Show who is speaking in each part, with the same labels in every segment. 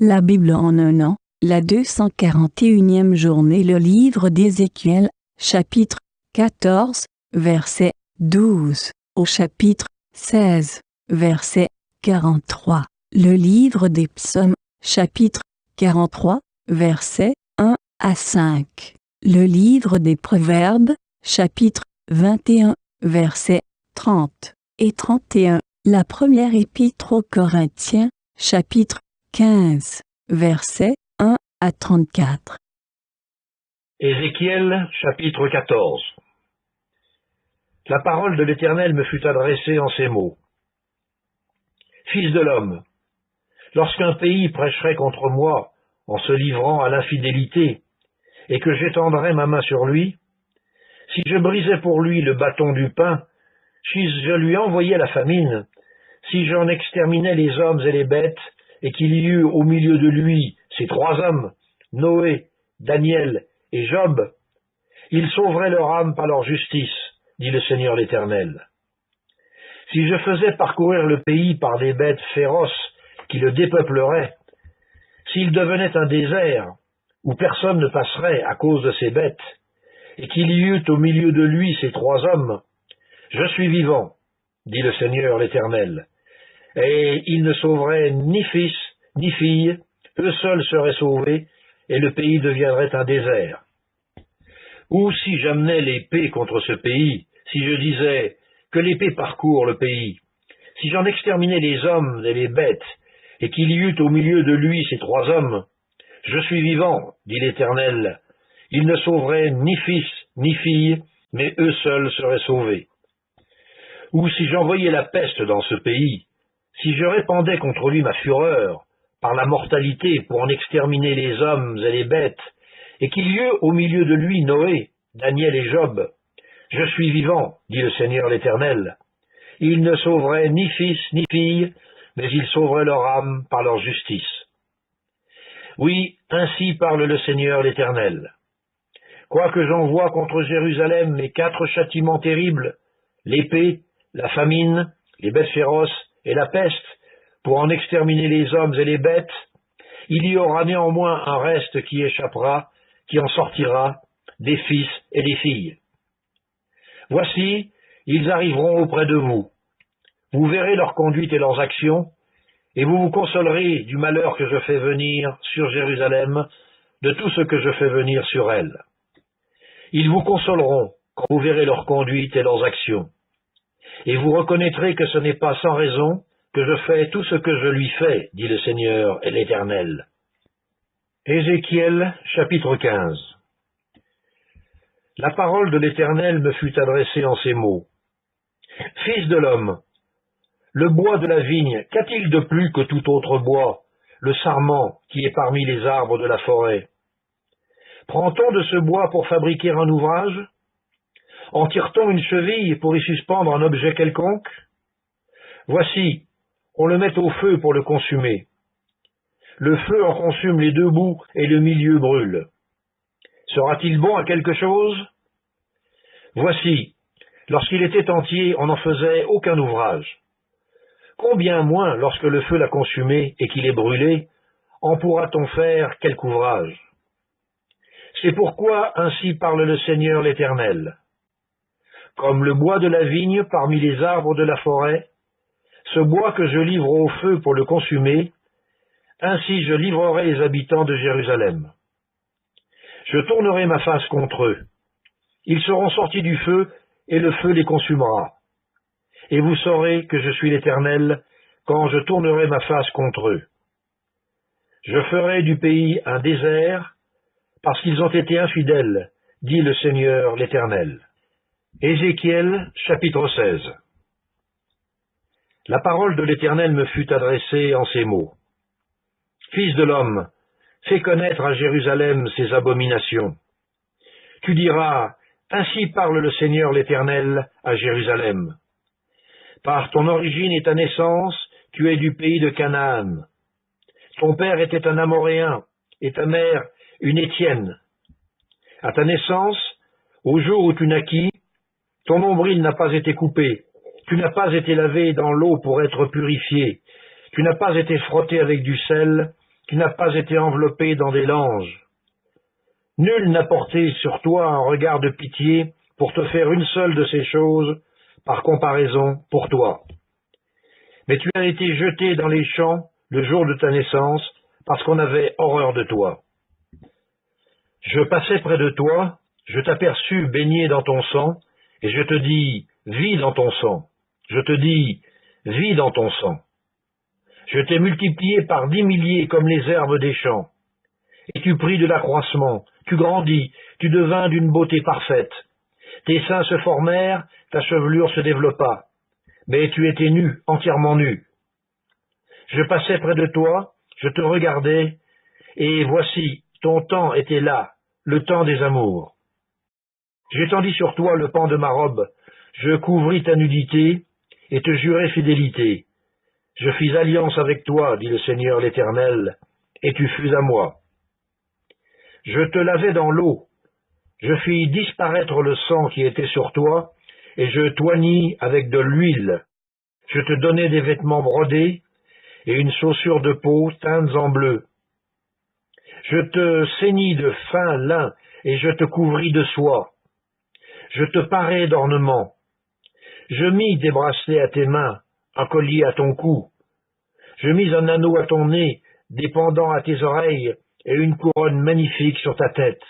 Speaker 1: La Bible en un an, la 241e journée. Le livre d'Ézéchiel, chapitre 14, verset 12, au chapitre 16, verset 43. Le livre des psaumes, chapitre 43, versets 1 à 5. Le livre des proverbes, chapitre 21, versets 30 et 31. La première épître aux Corinthiens, chapitre 15, versets 1 à 34.
Speaker 2: Ézéchiel, chapitre 14. La parole de l'Éternel me fut adressée en ces mots. Fils de l'homme, lorsqu'un pays prêcherait contre moi en se livrant à l'infidélité, et que j'étendrais ma main sur lui, si je brisais pour lui le bâton du pain, si je lui envoyais la famine, si j'en exterminais les hommes et les bêtes, et qu'il y eut au milieu de lui ces trois hommes, Noé, Daniel et Job, ils sauveraient leur âme par leur justice, dit le Seigneur l'Éternel. Si je faisais parcourir le pays par des bêtes féroces qui le dépeupleraient, s'il devenait un désert où personne ne passerait à cause de ces bêtes, et qu'il y eût au milieu de lui ces trois hommes, je suis vivant, dit le Seigneur l'Éternel, et ils ne sauveraient ni fils ni fille, eux seuls seraient sauvés, et le pays deviendrait un désert. Ou si j'amenais l'épée contre ce pays, si je disais que l'épée parcourt le pays, si j'en exterminais les hommes et les bêtes, et qu'il y eût au milieu de lui ces trois hommes, je suis vivant, dit l'Éternel, ils ne sauveraient ni fils ni fille, mais eux seuls seraient sauvés. Ou si j'envoyais la peste dans ce pays, si je répandais contre lui ma fureur, par la mortalité pour en exterminer les hommes et les bêtes, et qu'il y eût au milieu de lui Noé, Daniel et Job, je suis vivant, dit le Seigneur l'Éternel. Ils ne sauveraient ni fils ni fille, mais ils sauveraient leur âme par leur justice. Oui, ainsi parle le Seigneur l'Éternel. Quoique j'envoie contre Jérusalem mes 4 châtiments terribles, l'épée, la famine, les bêtes féroces et la peste, pour en exterminer les hommes et les bêtes, il y aura néanmoins un reste qui échappera, qui en sortira, des fils et des filles. Voici, ils arriveront auprès de vous. Vous verrez leur conduite et leurs actions, et vous vous consolerez du malheur que je fais venir sur Jérusalem, de tout ce que je fais venir sur elle. Ils vous consoleront quand vous verrez leur conduite et leurs actions. Et vous reconnaîtrez que ce n'est pas sans raison que je fais tout ce que je lui fais, dit le Seigneur et l'Éternel. Ézéchiel, chapitre 15. La parole de l'Éternel me fut adressée en ces mots. Fils de l'homme, le bois de la vigne, qu'a-t-il de plus que tout autre bois, le sarment qui est parmi les arbres de la forêt? Prend-on de ce bois pour fabriquer un ouvrage? En tire-t-on une cheville pour y suspendre un objet quelconque? Voici, on le met au feu pour le consumer. Le feu en consume les deux bouts et le milieu brûle. Sera-t-il bon à quelque chose? Voici, lorsqu'il était entier, on n'en faisait aucun ouvrage. Combien moins lorsque le feu l'a consumé et qu'il est brûlé, en pourra-t-on faire quelque ouvrage? C'est pourquoi ainsi parle le Seigneur l'Éternel. Comme le bois de la vigne parmi les arbres de la forêt, ce bois que je livre au feu pour le consumer, ainsi je livrerai les habitants de Jérusalem. Je tournerai ma face contre eux. Ils seront sortis du feu, et le feu les consumera. Et vous saurez que je suis l'Éternel, quand je tournerai ma face contre eux. Je ferai du pays un désert, parce qu'ils ont été infidèles, dit le Seigneur l'Éternel. Ézéchiel, chapitre 16. La parole de l'Éternel me fut adressée en ces mots. Fils de l'homme, fais connaître à Jérusalem ses abominations. Tu diras, ainsi parle le Seigneur l'Éternel à Jérusalem. Par ton origine et ta naissance, tu es du pays de Canaan. Ton père était un Amoréen, et ta mère une Étienne. À ta naissance, au jour où tu naquis, ton nombril n'a pas été coupé, tu n'as pas été lavé dans l'eau pour être purifié, tu n'as pas été frotté avec du sel, tu n'as pas été enveloppé dans des langes. Nul n'a porté sur toi un regard de pitié pour te faire une seule de ces choses, par comparaison, pour toi. Mais tu as été jeté dans les champs le jour de ta naissance, parce qu'on avait horreur de toi. Je passais près de toi, je t'aperçus baigné dans ton sang, et je te dis, vis dans ton sang. Je te dis, vis dans ton sang. Je t'ai multiplié par 10 milliers comme les herbes des champs. Et tu pris de l'accroissement, tu grandis, tu devins d'une beauté parfaite. Tes seins se formèrent, ta chevelure se développa. Mais tu étais nu, entièrement nu. Je passais près de toi, je te regardais, et voici, ton temps était là, le temps des amours. J'étendis sur toi le pan de ma robe, je couvris ta nudité, et te jurai fidélité. Je fis alliance avec toi, dit le Seigneur l'Éternel, et tu fus à moi. Je te lavai dans l'eau, je fis disparaître le sang qui était sur toi, et je t'oignis avec de l'huile. Je te donnai des vêtements brodés, et une chaussure de peau teinte en bleu. Je te ceignis de fin lin, et je te couvris de soie. Je te parai d'ornements. Je mis des bracelets à tes mains, un collier à ton cou. Je mis un anneau à ton nez, des pendants à tes oreilles, et une couronne magnifique sur ta tête.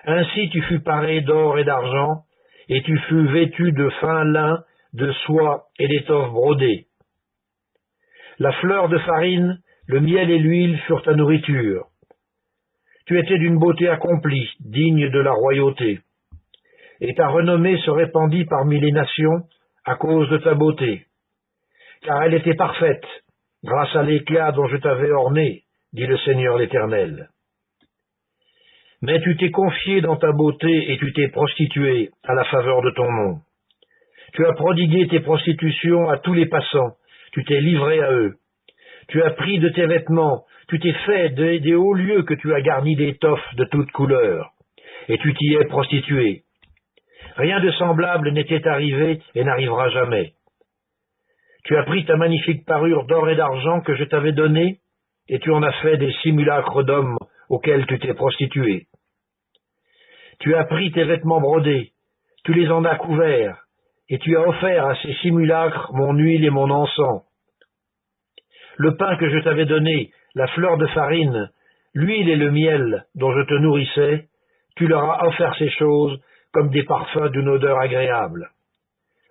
Speaker 2: Ainsi tu fus paré d'or et d'argent, et tu fus vêtu de fin lin, de soie et d'étoffe brodée. La fleur de farine, le miel et l'huile furent ta nourriture. Tu étais d'une beauté accomplie, digne de la royauté. Et ta renommée se répandit parmi les nations à cause de ta beauté. Car elle était parfaite, grâce à l'éclat dont je t'avais orné, dit le Seigneur l'Éternel. Mais tu t'es confié dans ta beauté et tu t'es prostitué à la faveur de ton nom. Tu as prodigué tes prostitutions à tous les passants, tu t'es livré à eux. Tu as pris de tes vêtements, tu t'es fait des hauts lieux que tu as garnis d'étoffes de toutes couleurs, et tu t'y es prostitué. Rien de semblable n'était arrivé et n'arrivera jamais. Tu as pris ta magnifique parure d'or et d'argent que je t'avais donnée, et tu en as fait des simulacres d'hommes auxquels tu t'es prostitué. Tu as pris tes vêtements brodés, tu les en as couverts, et tu as offert à ces simulacres mon huile et mon encens. Le pain que je t'avais donné, la fleur de farine, l'huile et le miel dont je te nourrissais, tu leur as offert ces choses comme des parfums d'une odeur agréable.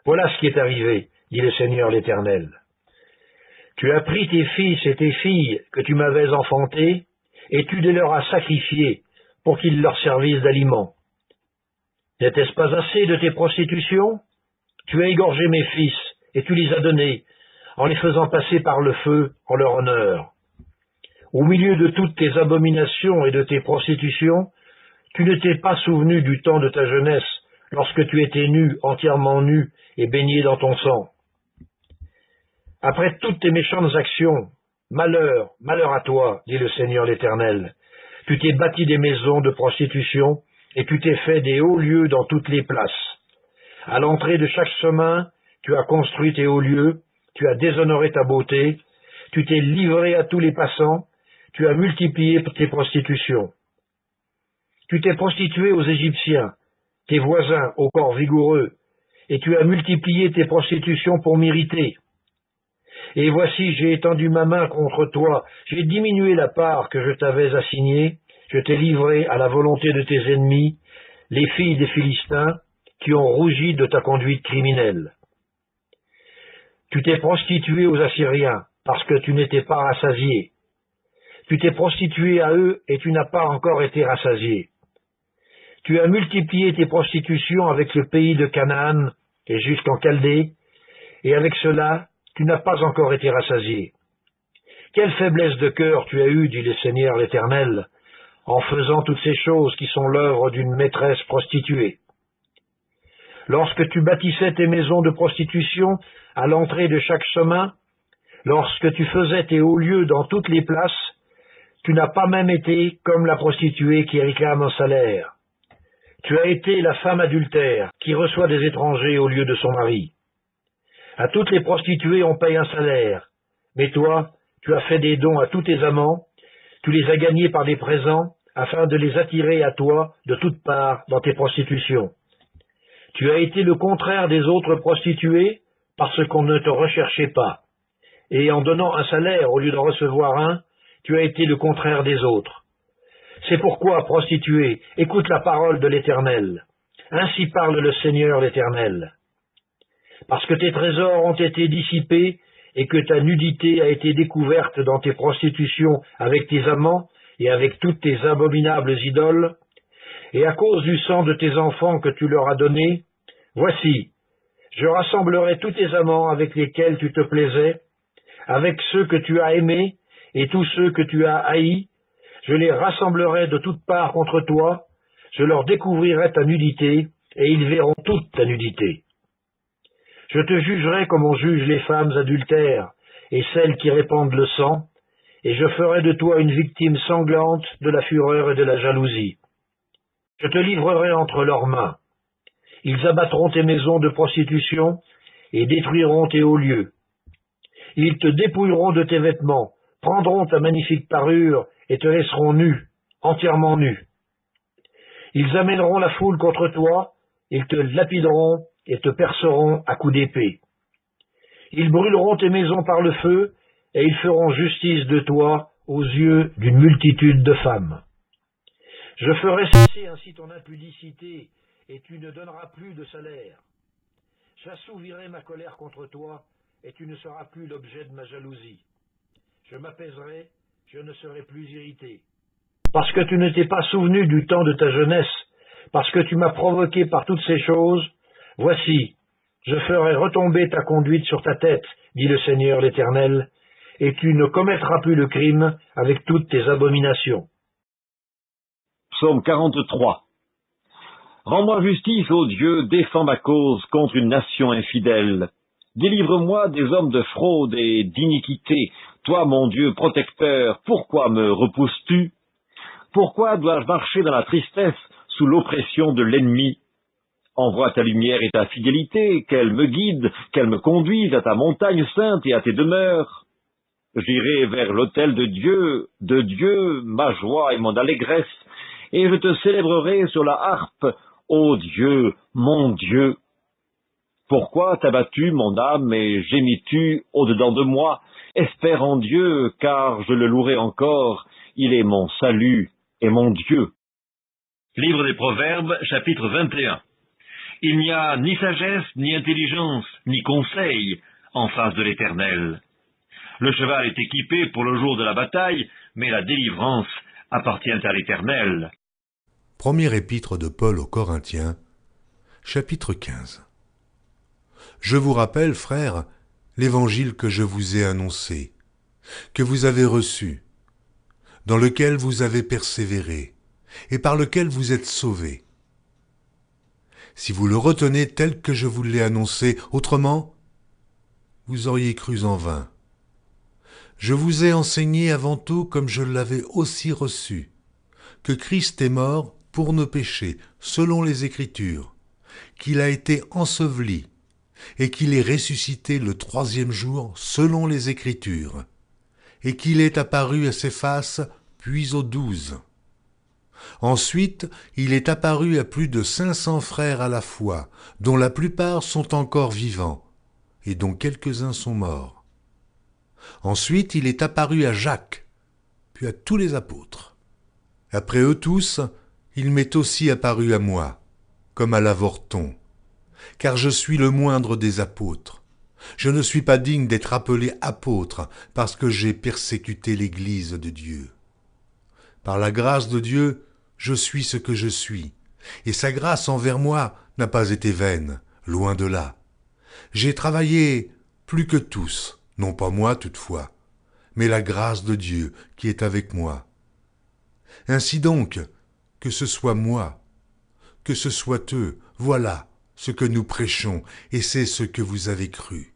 Speaker 2: Voilà ce qui est arrivé, dit le Seigneur l'Éternel. Tu as pris tes fils et tes filles que tu m'avais enfantés, et tu les leur as sacrifiés pour qu'ils leur servissent d'aliment. N'était-ce pas assez de tes prostitutions? Tu as égorgé mes fils, et tu les as donnés, en les faisant passer par le feu en leur honneur. Au milieu de toutes tes abominations et de tes prostitutions, tu ne t'es pas souvenu du temps de ta jeunesse, lorsque tu étais nu, entièrement nu, et baigné dans ton sang. Après toutes tes méchantes actions, malheur, malheur à toi, dit le Seigneur l'Éternel. Tu t'es bâti des maisons de prostitution, et tu t'es fait des hauts lieux dans toutes les places. À l'entrée de chaque chemin, tu as construit tes hauts lieux, tu as déshonoré ta beauté, tu t'es livré à tous les passants, tu as multiplié tes prostitutions. Tu t'es prostitué aux Égyptiens, tes voisins au corps vigoureux, et tu as multiplié tes prostitutions pour m'irriter. Et voici, j'ai étendu ma main contre toi, j'ai diminué la part que je t'avais assignée, je t'ai livré à la volonté de tes ennemis, les filles des Philistins, qui ont rougi de ta conduite criminelle. Tu t'es prostitué aux Assyriens, parce que tu n'étais pas rassasié. Tu t'es prostitué à eux, et tu n'as pas encore été rassasié. Tu as multiplié tes prostitutions avec le pays de Canaan, et jusqu'en Chaldée, et avec cela, tu n'as pas encore été rassasié. Quelle faiblesse de cœur tu as eue, dit le Seigneur l'Éternel, en faisant toutes ces choses qui sont l'œuvre d'une maîtresse prostituée. Lorsque tu bâtissais tes maisons de prostitution à l'entrée de chaque chemin, lorsque tu faisais tes hauts lieux dans toutes les places, tu n'as pas même été comme la prostituée qui réclame un salaire. Tu as été la femme adultère qui reçoit des étrangers au lieu de son mari. À toutes les prostituées on paye un salaire, mais toi, Tu as fait des dons à tous tes amants, tu les as gagnés par des présents, afin de les attirer à toi de toutes parts dans tes prostitutions. Tu as été le contraire des autres prostituées, parce qu'on ne te recherchait pas. Et en donnant un salaire au lieu d'en recevoir un, tu as été le contraire des autres. C'est pourquoi, prostituée, écoute la parole de l'Éternel. Ainsi parle le Seigneur l'Éternel. Parce que tes trésors ont été dissipés et que ta nudité a été découverte dans tes prostitutions avec tes amants et avec toutes tes abominables idoles, et à cause du sang de tes enfants que tu leur as donné, voici, je rassemblerai tous tes amants avec lesquels tu te plaisais, avec ceux que tu as aimés et tous ceux que tu as haïs, je les rassemblerai de toutes parts contre toi, je leur découvrirai ta nudité, et ils verront toute ta nudité. Je te jugerai comme on juge les femmes adultères et celles qui répandent le sang, et je ferai de toi une victime sanglante de la fureur et de la jalousie. Je te livrerai entre leurs mains. Ils abattront tes maisons de prostitution et détruiront tes hauts lieux. Ils te dépouilleront de tes vêtements, prendront ta magnifique parure et te laisseront nu, entièrement nu. Ils amèneront la foule contre toi, ils te lapideront et te perceront à coups d'épée. Ils brûleront tes maisons par le feu, et ils feront justice de toi aux yeux d'une multitude de femmes. Je ferai cesser ainsi ton impudicité, et tu ne donneras plus de salaire. J'assouvirai ma colère contre toi, et tu ne seras plus l'objet de ma jalousie. Je m'apaiserai, je ne serai plus irrité. Parce que tu ne t'es pas souvenu du temps de ta jeunesse, parce que tu m'as provoqué par toutes ces choses, voici, je ferai retomber ta conduite sur ta tête, dit le Seigneur l'Éternel, et tu ne commettras plus le crime avec toutes tes abominations.
Speaker 3: Psaume 43. Rends-moi justice, ô Dieu, défends ma cause contre une nation infidèle. Délivre-moi des hommes de fraude et d'iniquité. Toi, mon Dieu protecteur, pourquoi me repousses-tu? Pourquoi dois-je marcher dans la tristesse sous l'oppression de l'ennemi? Envoie ta lumière et ta fidélité, qu'elle me guide, qu'elle me conduise à ta montagne sainte et à tes demeures. J'irai vers l'autel de Dieu, ma joie et mon allégresse, et je te célébrerai sur la harpe, ô Dieu, mon Dieu. Pourquoi t'as battu mon âme et gémis-tu au-dedans de moi? Espère en Dieu, car je le louerai encore, il est mon salut et mon Dieu.
Speaker 4: Livre des Proverbes, chapitre 21. Il n'y a ni sagesse, ni intelligence, ni conseil en face de l'Éternel. Le cheval est équipé pour le jour de la bataille, mais la délivrance appartient à l'Éternel.
Speaker 5: Première épître de Paul aux Corinthiens, chapitre 15. Je vous rappelle, frères, l'évangile que je vous ai annoncé, que vous avez reçu, dans lequel vous avez persévéré, et par lequel vous êtes sauvés. Si vous le retenez tel que je vous l'ai annoncé, autrement, vous auriez cru en vain. Je vous ai enseigné avant tout, comme je l'avais aussi reçu, que Christ est mort pour nos péchés, selon les Écritures, qu'il a été enseveli, et qu'il est ressuscité le 3e jour, selon les Écritures, et qu'il est apparu à Céphas, puis aux 12. Ensuite, il est apparu à plus de 500 frères à la fois, dont la plupart sont encore vivants, et dont quelques-uns sont morts. Ensuite, il est apparu à Jacques, puis à tous les apôtres. Après eux tous, il m'est aussi apparu à moi, comme à l'avorton, car je suis le moindre des apôtres. Je ne suis pas digne d'être appelé apôtre, parce que j'ai persécuté l'Église de Dieu. Par la grâce de Dieu, je suis ce que je suis, et sa grâce envers moi n'a pas été vaine, loin de là. J'ai travaillé plus que tous, non pas moi toutefois, mais la grâce de Dieu qui est avec moi. Ainsi donc, que ce soit moi, que ce soit eux, voilà ce que nous prêchons, et c'est ce que vous avez cru.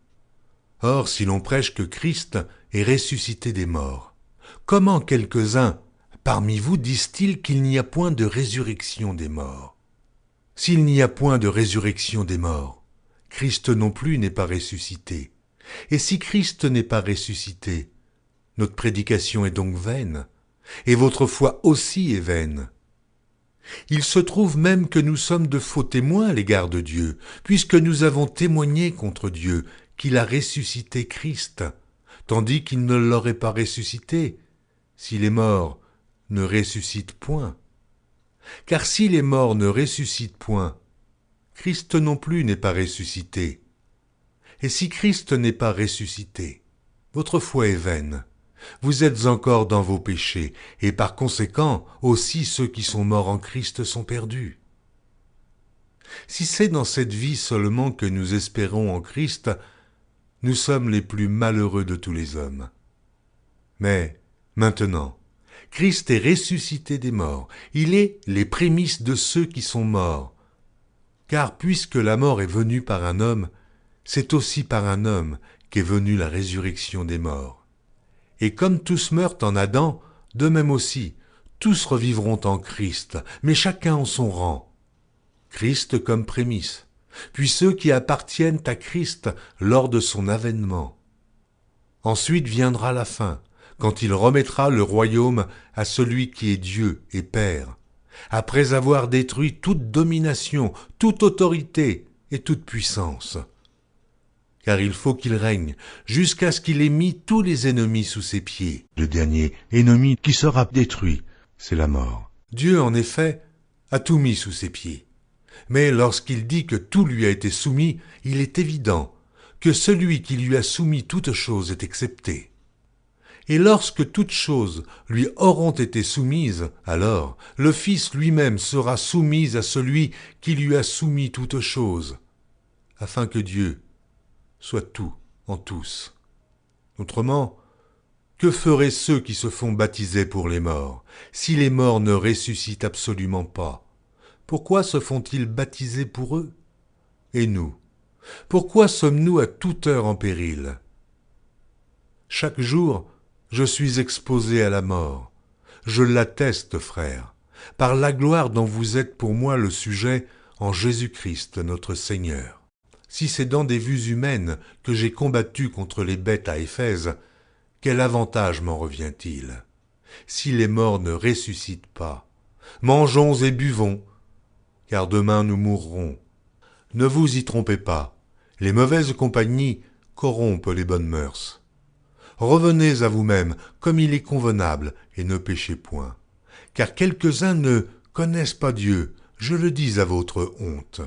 Speaker 5: Or, si l'on prêche que Christ est ressuscité des morts, comment quelques-uns parmi vous disent-ils qu'il n'y a point de résurrection des morts? S'il n'y a point de résurrection des morts, Christ non plus n'est pas ressuscité. Et si Christ n'est pas ressuscité, Notre prédication est donc vaine, et votre foi aussi est vaine. Il se trouve même que nous sommes de faux témoins à l'égard de Dieu, puisque nous avons témoigné contre Dieu qu'il a ressuscité Christ, tandis qu'il ne l'aurait pas ressuscité, si les morts ne ressuscitent point. Car si les morts ne ressuscitent point, Christ non plus n'est pas ressuscité. Et si Christ n'est pas ressuscité, votre foi est vaine. Vous êtes encore dans vos péchés, et par conséquent, aussi ceux qui sont morts en Christ sont perdus. Si c'est dans cette vie seulement que nous espérons en Christ, nous sommes les plus malheureux de tous les hommes. Mais, maintenant, Christ est ressuscité des morts, il est les prémices de ceux qui sont morts. Car puisque la mort est venue par un homme, c'est aussi par un homme qu'est venue la résurrection des morts. Et comme tous meurent en Adam, de même aussi, tous revivront en Christ, mais chacun en son rang. Christ comme prémisse, puis ceux qui appartiennent à Christ lors de son avènement. Ensuite viendra la fin, quand il remettra le royaume à celui qui est Dieu et Père, après avoir détruit toute domination, toute autorité et toute puissance. Car il faut qu'il règne, jusqu'à ce qu'il ait mis tous les ennemis sous ses pieds. Le dernier ennemi qui sera détruit, c'est la mort. Dieu, en effet, a tout mis sous ses pieds. Mais lorsqu'il dit que tout lui a été soumis, il est évident que celui qui lui a soumis toutes choses est excepté. Et lorsque toutes choses lui auront été soumises, alors le Fils lui-même sera soumis à celui qui lui a soumis toutes choses, afin que Dieu soit tout en tous. Autrement, que feraient ceux qui se font baptiser pour les morts, si les morts ne ressuscitent absolument pas? Pourquoi se font-ils baptiser pour eux? Et nous, pourquoi sommes-nous à toute heure en péril? Chaque jour, je suis exposé à la mort. Je l'atteste, frère, par la gloire dont vous êtes pour moi le sujet en Jésus-Christ notre Seigneur. Si c'est dans des vues humaines que j'ai combattu contre les bêtes à Éphèse, quel avantage m'en revient-il? Si les morts ne ressuscitent pas, mangeons et buvons, car demain nous mourrons. Ne vous y trompez pas, les mauvaises compagnies corrompent les bonnes mœurs. Revenez à vous-même comme il est convenable et ne péchez point, car quelques-uns ne connaissent pas Dieu, je le dis à votre honte.